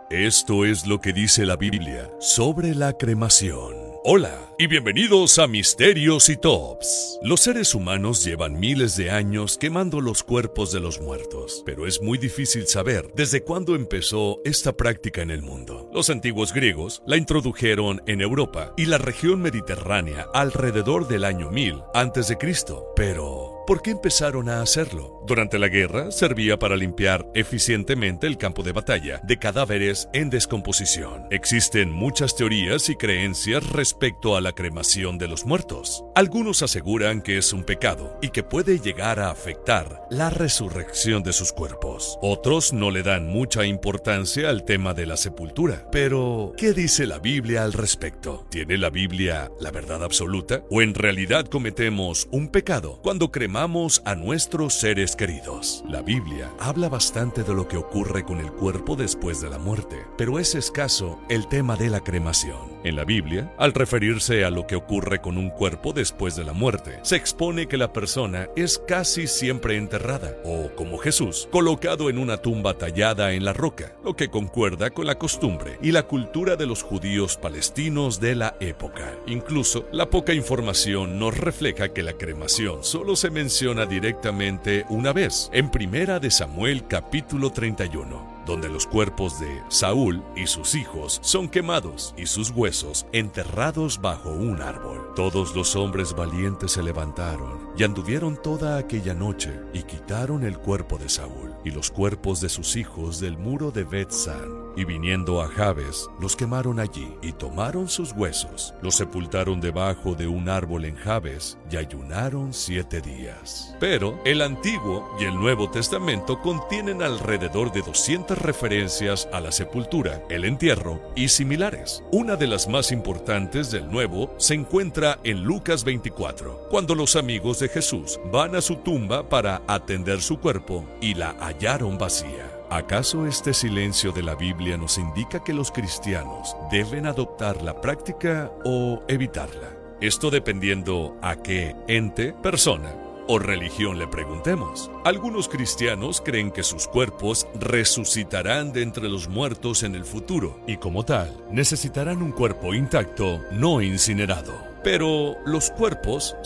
Esto es lo que dice la Biblia sobre la cremación. Hola y bienvenidos a Misterios y Tops. Los seres humanos llevan miles de años quemando los cuerpos de los muertos, pero es muy difícil saber desde cuándo empezó esta práctica en el mundo. Los antiguos griegos la introdujeron en Europa y la región mediterránea alrededor del año 1000 a.C., pero ¿por qué empezaron a hacerlo? Durante la guerra servía para limpiar eficientemente el campo de batalla de cadáveres en descomposición. Existen muchas teorías y creencias respecto a la cremación de los muertos. Algunos aseguran que es un pecado y que puede llegar a afectar la resurrección de sus cuerpos. Otros no le dan mucha importancia al tema de la sepultura. Pero, ¿qué dice la Biblia al respecto? ¿Tiene la Biblia la verdad absoluta? ¿O en realidad cometemos un pecado cuando cremamos a nuestros seres queridos? La Biblia habla bastante de lo que ocurre con el cuerpo después de la muerte, pero es escaso el tema de la cremación. En la Biblia, al referirse a lo que ocurre con un cuerpo después de la muerte, se expone que la persona es casi siempre enterrada, o como Jesús, colocado en una tumba tallada en la roca, lo que concuerda con la costumbre y la cultura de los judíos palestinos de la época. Incluso, la poca información nos refleja que la cremación solo se menciona directamente una vez, en Primera de Samuel capítulo 31. Donde los cuerpos de Saúl y sus hijos son quemados y sus huesos enterrados bajo un árbol. Todos los hombres valientes se levantaron y anduvieron toda aquella noche y quitaron el cuerpo de Saúl y los cuerpos de sus hijos del muro de Bet-san. Y viniendo a Jabes, los quemaron allí y tomaron sus huesos, los sepultaron debajo de un árbol en Jabes y ayunaron 7 días. Pero el Antiguo y el Nuevo Testamento contienen alrededor de 200 referencias a la sepultura, el entierro y similares. Una de las más importantes del Nuevo se encuentra en Lucas 24, cuando los amigos de Jesús van a su tumba para atender su cuerpo y la hallaron vacía. ¿Acaso este silencio de la Biblia nos indica que los cristianos deben adoptar la práctica o evitarla? Esto dependiendo a qué ente, persona o religión le preguntemos. Algunos cristianos creen que sus cuerpos resucitarán de entre los muertos en el futuro y como tal, necesitarán un cuerpo intacto, no incinerado. Pero los cuerpos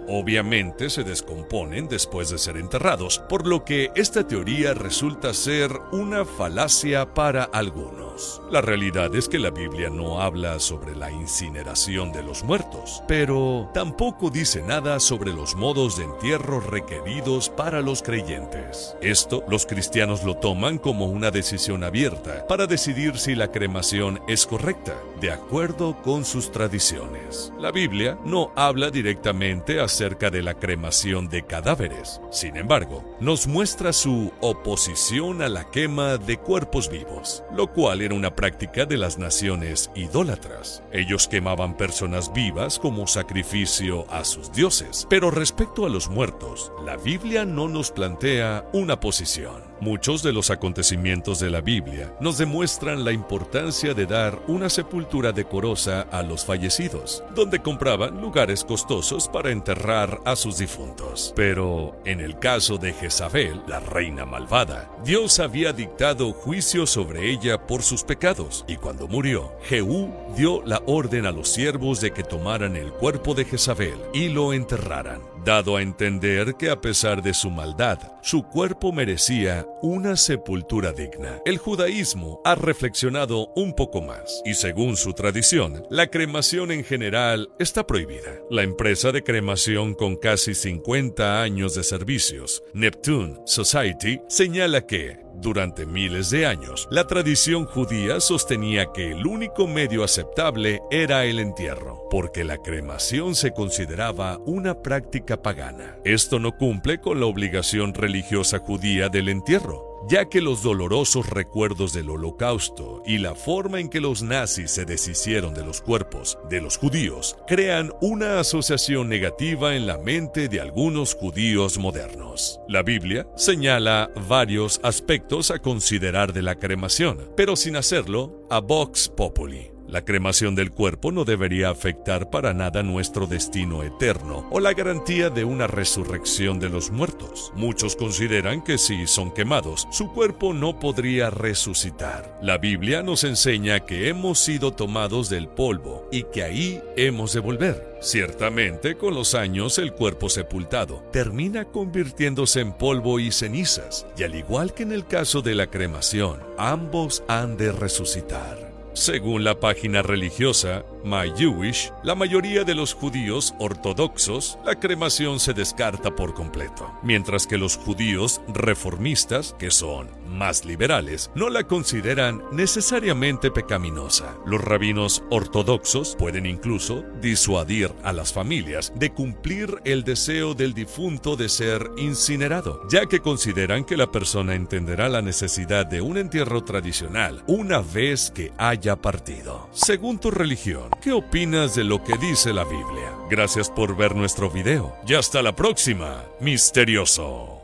obviamente se descomponen después de ser enterrados, por lo que esta teoría resulta ser una falacia para algunos. La realidad es que la Biblia no habla sobre la incineración de los muertos, pero tampoco dice nada sobre los modos de entierro requeridos para los creyentes. Esto los cristianos lo toman como una decisión abierta para decidir si la cremación es correcta, de acuerdo con sus tradiciones. La Biblia no habla directamente acerca de la cremación de cadáveres. Sin embargo, nos muestra su oposición a la quema de cuerpos vivos, lo cual era una práctica de las naciones idólatras. Ellos quemaban personas vivas como sacrificio a sus dioses. Pero respecto a los muertos, la Biblia no nos plantea una posición. Muchos de los acontecimientos de la Biblia nos demuestran la importancia de dar una sepultura decorosa a los fallecidos, donde compraban lugares costosos para enterrar a sus difuntos. Pero en el caso de Jezabel, la reina malvada, Dios había dictado juicio sobre ella por sus pecados, y cuando murió, Jehú dio la orden a los siervos de que tomaran el cuerpo de Jezabel y lo enterraran, dado a entender que a pesar de su maldad, su cuerpo merecía una sepultura digna. El judaísmo ha reflexionado un poco más, y según su tradición, la cremación en general está prohibida. La empresa de cremación con casi 50 años de servicios, Neptune Society, señala que, durante miles de años, la tradición judía sostenía que el único medio aceptable era el entierro, porque la cremación se consideraba una práctica pagana. Esto no cumple con la obligación religiosa judía del entierro, ya que los dolorosos recuerdos del Holocausto y la forma en que los nazis se deshicieron de los cuerpos de los judíos crean una asociación negativa en la mente de algunos judíos modernos. La Biblia señala varios aspectos a considerar de la cremación, pero sin hacerlo a vox populi. La cremación del cuerpo no debería afectar para nada nuestro destino eterno o la garantía de una resurrección de los muertos. Muchos consideran que si son quemados, su cuerpo no podría resucitar. La Biblia nos enseña que hemos sido tomados del polvo y que ahí hemos de volver. Ciertamente, con los años, el cuerpo sepultado termina convirtiéndose en polvo y cenizas, y al igual que en el caso de la cremación, ambos han de resucitar. Según la página religiosa MyJewish, la mayoría de los judíos ortodoxos, la cremación se descarta por completo, mientras que los judíos reformistas, que son más liberales, no la consideran necesariamente pecaminosa. Los rabinos ortodoxos pueden incluso disuadir a las familias de cumplir el deseo del difunto de ser incinerado, ya que consideran que la persona entenderá la necesidad de un entierro tradicional una vez que haya partido. Según tu religión, ¿qué opinas de lo que dice la Biblia? Gracias por ver nuestro video y hasta la próxima, misterioso.